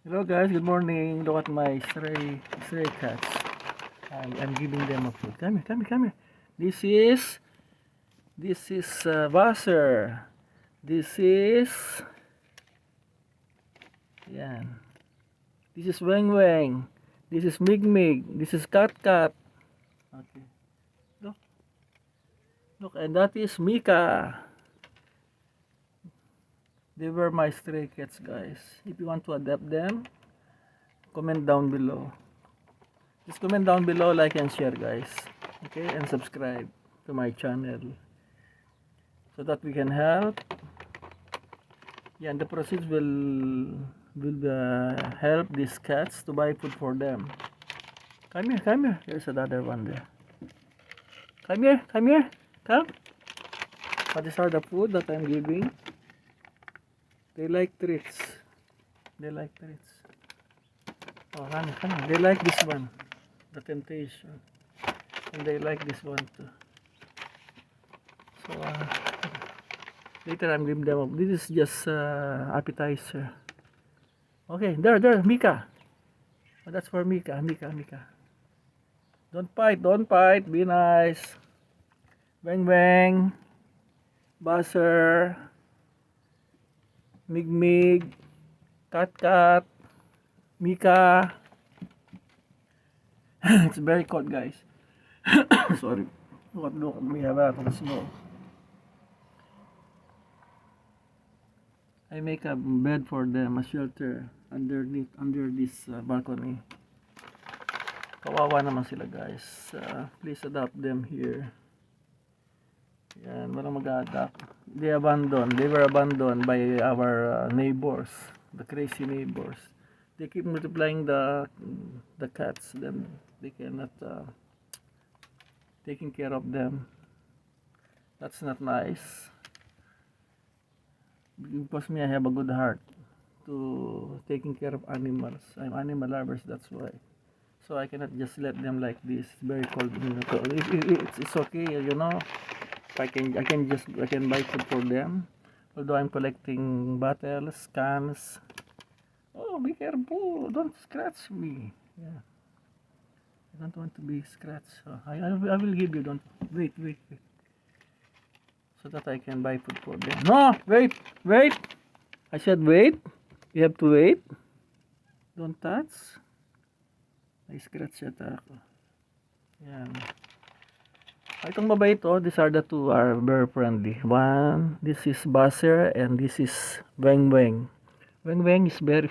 Hello guys, good morning. Look at my stray cats. I'm giving them a food. Come here. This is Wasser. This is yan. This is Weng Weng. This is Mig Mig. This is Cat Cat. Okay. Look, and that is Mika. They were my stray cats, guys. If you want to adopt them, comment down below. Just comment down below, like and share, guys. Okay, and subscribe to my channel so that we can help. Yeah, and the proceeds will help these cats to buy food for them. Come here. There's another one there. Come here. Come. But these are the food that I'm giving. They like treats. Oh, honey. They like this one, the temptation, and they like this one too. So later I'm giving them up. This is just appetizer. Okay, there, Mika. Oh, that's for Mika. Don't fight. Be nice. Weng, Buzzer, Mig, Cat, Mika. It's very cold, guys. Sorry. Look, we have a lot of snow. I make a bed for them, a shelter under this balcony. Kawawa naman sila, guys. Please adopt them here. Yan, walang mag-adopt. They were abandoned by our neighbors, the crazy neighbors. They keep multiplying the cats, then they cannot taking care of them. That's not nice. Because me, I have a good heart to taking care of animals. I'm animal lovers, that's why. So I cannot just let them like this. It's very cold. It's okay, you know. I can buy food for them. Although I'm collecting bottles, cans. Oh, be careful! Don't scratch me. Yeah, I don't want to be scratched. So I will give you. Don't wait. So that I can buy food for them. No, wait. I said wait. You have to wait. Don't touch. I scratch yata ako. Yan. Itong babae ito, these are the two are very friendly. One, this is Buzzer and this is Weng Weng. Weng Weng is very